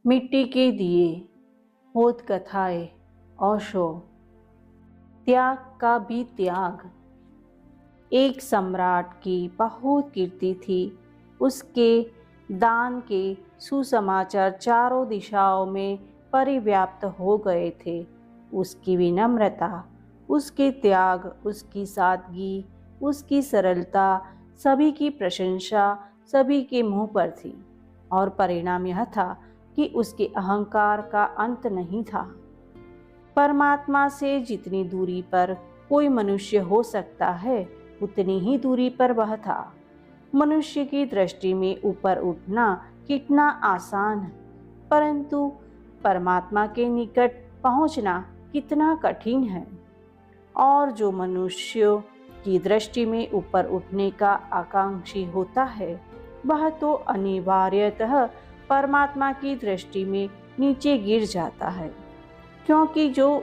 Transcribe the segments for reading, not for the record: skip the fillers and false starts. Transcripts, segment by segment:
मिट्टी के दिए, होत कथाएं, ओशो, त्याग का भी त्याग। एक सम्राट की बहुत कीर्ति थी। उसके दान के सुसमाचार चारों दिशाओं में परिव्याप्त हो गए थे। उसकी विनम्रता, उसके त्याग, उसकी सादगी, उसकी सरलता, सभी की प्रशंसा सभी के मुंह पर थी। और परिणाम यह था कि उसके अहंकार का अंत नहीं था। परमात्मा से जितनी दूरी पर कोई मनुष्य हो सकता है, उतनी ही दूरी पर वह था। मनुष्य की दृष्टि में ऊपर उठना कितना आसान है, परंतु परमात्मा के निकट पहुंचना कितना कठिन है। और जो मनुष्य की दृष्टि में ऊपर उठने का आकांक्षी होता है, वह तो अनिवार्यतः परमात्मा की दृष्टि में नीचे गिर जाता है, क्योंकि जो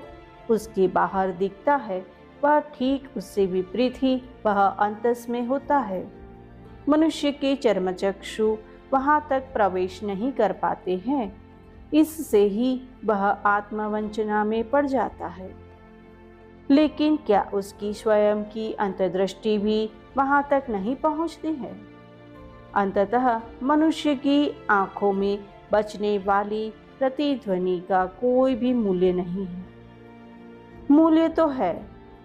उसके बाहर दिखता है वह ठीक उससे विपरीत ही वह अंतस में होता है। मनुष्य के चर्मचक्षु वहां तक प्रवेश नहीं कर पाते हैं, इससे ही वह आत्मवंचना में पड़ जाता है। लेकिन क्या उसकी स्वयं की अंतर्दृष्टि भी वहां तक नहीं पहुंचती है? अंततः मनुष्य की आंखों में बचने वाली प्रतिध्वनि का कोई भी मूल्य नहीं है। मूल्य तो है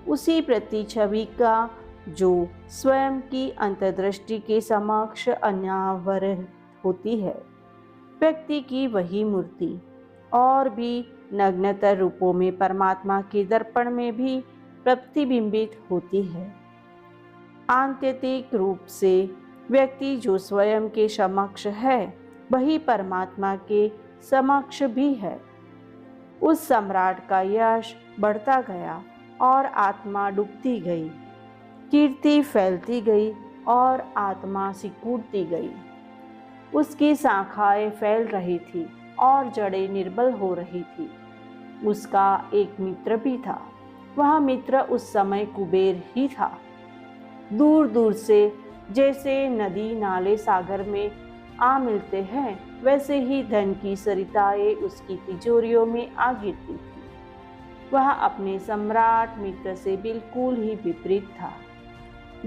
उसी प्रतिछवि का जो स्वयं की अंतर्दृष्टि के समक्ष अनावरण होती है। व्यक्ति की वही मूर्ति और भी नग्नतर रूपों में परमात्मा के दर्पण में भी प्रतिबिंबित होती है। आंतरिक रूप से व्यक्ति जो स्वयं के समक्ष है, वही परमात्मा के समक्ष भी है। उस सम्राट का यश बढ़ता गया और आत्मा डूबती गई, कीर्ति फैलती गई और आत्मा सिकुड़ती गई। उसकी शाखाएं फैल रही थी और जड़ें निर्बल हो रही थी। उसका एक मित्र भी था। वह मित्र उस समय कुबेर ही था। दूर दूर से जैसे नदी नाले सागर में आ मिलते हैं, वैसे ही धन की सरिताएं उसकी तिजोरियों में आ गिरती थी। वह अपने सम्राट मित्र से बिल्कुल ही विपरीत था।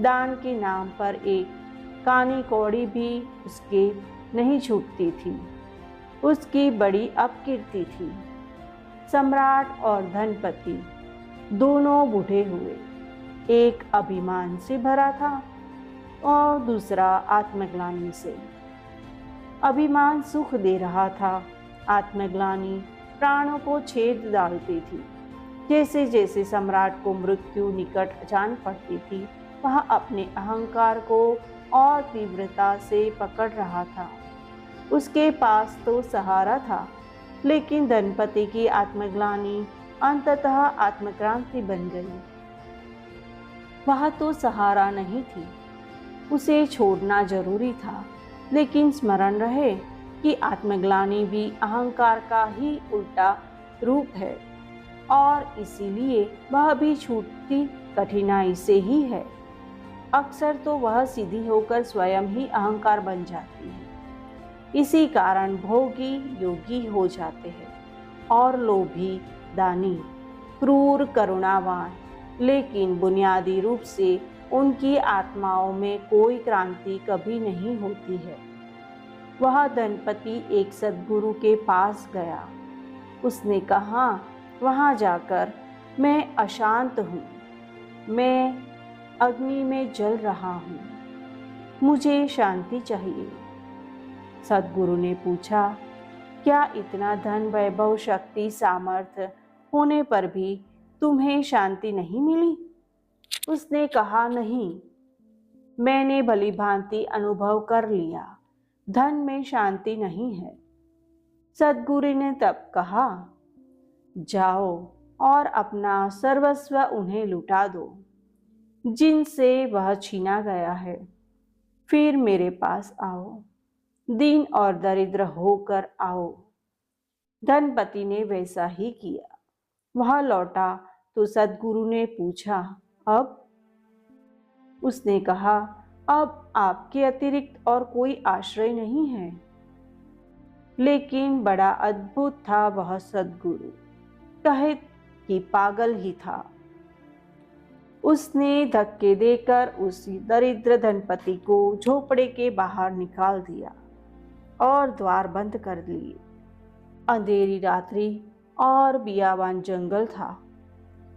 दान के नाम पर एक कानी कौड़ी भी उसके नहीं छूटती थी। उसकी बड़ी अपकीर्ति थी। सम्राट और धनपति दोनों बूढ़े हुए। एक अभिमान से भरा था और दूसरा आत्मग्लानि से। अभिमान सुख दे रहा था, आत्मग्लानि प्राणों को छेद डालती थी। जैसे जैसे सम्राट को मृत्यु निकट जान पड़ती थी, वह अपने अहंकार को और तीव्रता से पकड़ रहा था। उसके पास तो सहारा था, लेकिन धनपति की आत्मग्लानि अंततः आत्मक्रांति बन गई। वह तो सहारा नहीं थी, उसे छोड़ना जरूरी था, लेकिन स्मरण रहे कि आत्मग्लानि भी अहंकार का ही उल्टा रूप है और इसीलिए वह भी छूटती कठिनाई से ही है। अक्सर तो वह सीधी होकर स्वयं ही अहंकार बन जाती है। इसी कारण भोगी योगी हो जाते हैं और लोभी दानी, क्रूर करुणावान, लेकिन बुनियादी रूप से उनकी आत्माओं में कोई क्रांति कभी नहीं होती है। वह धनपति एक सद्गुरु के पास गया। उसने कहा, वहां जाकर, मैं अशांत हूँ, मैं अग्नि में जल रहा हूँ, मुझे शांति चाहिए। सद्गुरु ने पूछा, क्या इतना धन वैभव शक्ति सामर्थ्य होने पर भी तुम्हें शांति नहीं मिली? उसने कहा, नहीं, मैंने भली भांति अनुभव कर लिया, धन में शांति नहीं है। सद्गुरु ने तब कहा, जाओ और अपना सर्वस्व उन्हें लुटा दो जिनसे वह छीना गया है, फिर मेरे पास आओ, दीन और दरिद्र होकर आओ। धनपति ने वैसा ही किया। वह लौटा तो सद्गुरु ने पूछा, अब? उसने कहा, अब आपके अतिरिक्त और कोई आश्रय नहीं है। लेकिन बड़ा अद्भुत था वह सद्गुरु, कहे कि पागल ही था। उसने धक्के देकर उस दरिद्र धनपति को झोपड़े के बाहर निकाल दिया और द्वार बंद कर लिए। अंधेरी रात्रि और बियाबान जंगल था।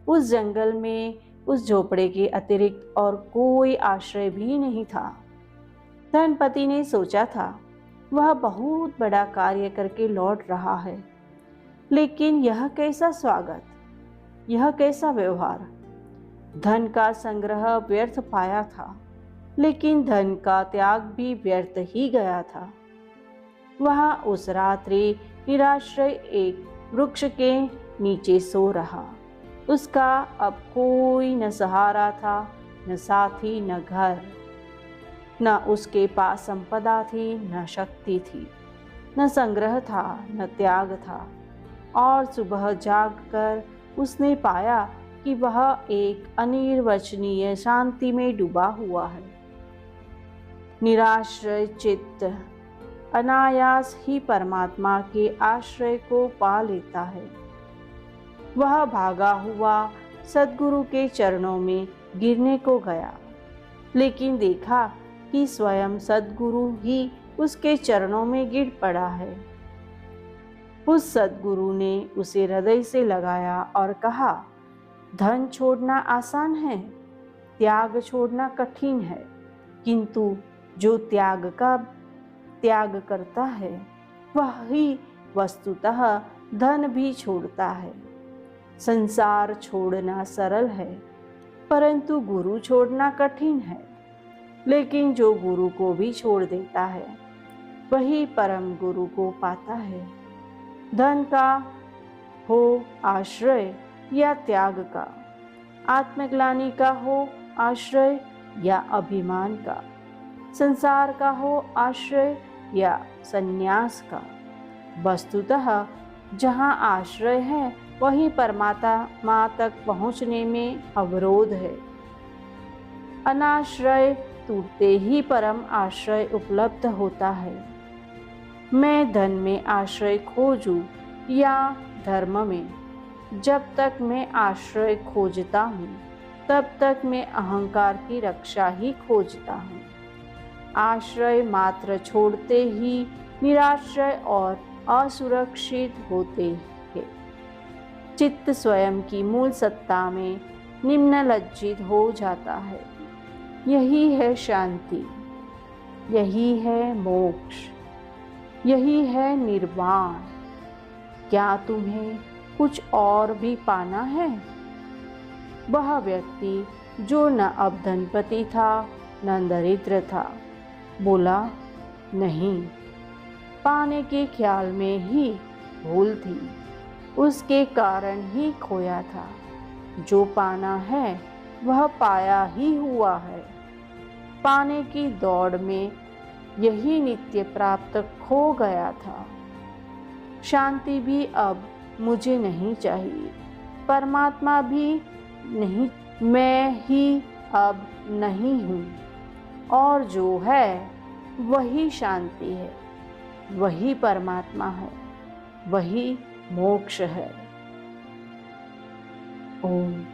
उस जंगल में उस झोपड़े के अतिरिक्त और कोई आश्रय भी नहीं था। धनपति ने सोचा था वह बहुत बड़ा कार्य करके लौट रहा है, लेकिन यह कैसा स्वागत, यह कैसा व्यवहार। धन का संग्रह व्यर्थ पाया था, लेकिन धन का त्याग भी व्यर्थ ही गया था। वह उस रात्रि निराश्रय एक वृक्ष के नीचे सो रहा। उसका अब कोई न सहारा था, न साथी, न घर। न उसके पास संपदा थी, न शक्ति थी, न संग्रह था, न त्याग था। और सुबह जागकर उसने पाया कि वह एक अनिर्वचनीय शांति में डूबा हुआ है। निराश्रय चित्त अनायास ही परमात्मा के आश्रय को पा लेता है। वह भागा हुआ सद्गुरु के चरणों में गिरने को गया, लेकिन देखा कि स्वयं सद्गुरु ही उसके चरणों में गिर पड़ा है। उस सद्गुरु ने उसे हृदय से लगाया और कहा, धन छोड़ना आसान है, त्याग छोड़ना कठिन है, किंतु जो त्याग करता है वही वस्तुतः धन भी छोड़ता है। संसार छोड़ना सरल है, परंतु गुरु छोड़ना कठिन है। लेकिन जो गुरु को भी छोड़ देता है वही परम गुरु को पाता है। धन का हो आश्रय या त्याग का, आत्मग्लानि का हो आश्रय या अभिमान का, संसार का हो आश्रय या संन्यास का, वस्तुतः जहाँ आश्रय है वहीं परमात्मा तक पहुँचने में अवरोध है। अनाश्रय टूटते ही परम आश्रय उपलब्ध होता है। मैं धन में आश्रय खोजूं या धर्म में, जब तक मैं आश्रय खोजता हूँ तब तक मैं अहंकार की रक्षा ही खोजता हूँ। आश्रय मात्र छोड़ते ही निराश्रय और असुरक्षित होते हैं। चित्त स्वयं की मूल सत्ता में निम्नलज्जित हो जाता है। यही है शांति, यही है मोक्ष, यही है निर्वाण। क्या तुम्हें कुछ और भी पाना है? वह व्यक्ति जो न अब धनपति था न दरिद्र था, बोला, नहीं, पाने के ख्याल में ही भूल थी, उसके कारण ही खोया था। जो पाना है वह पाया ही हुआ है। पाने की दौड़ में यही नित्य प्राप्त खो गया था। शांति भी अब मुझे नहीं चाहिए, परमात्मा भी नहीं, मैं ही अब नहीं हूँ। और जो है वही शांति है, वही परमात्मा है, वही मोक्ष है। ओम।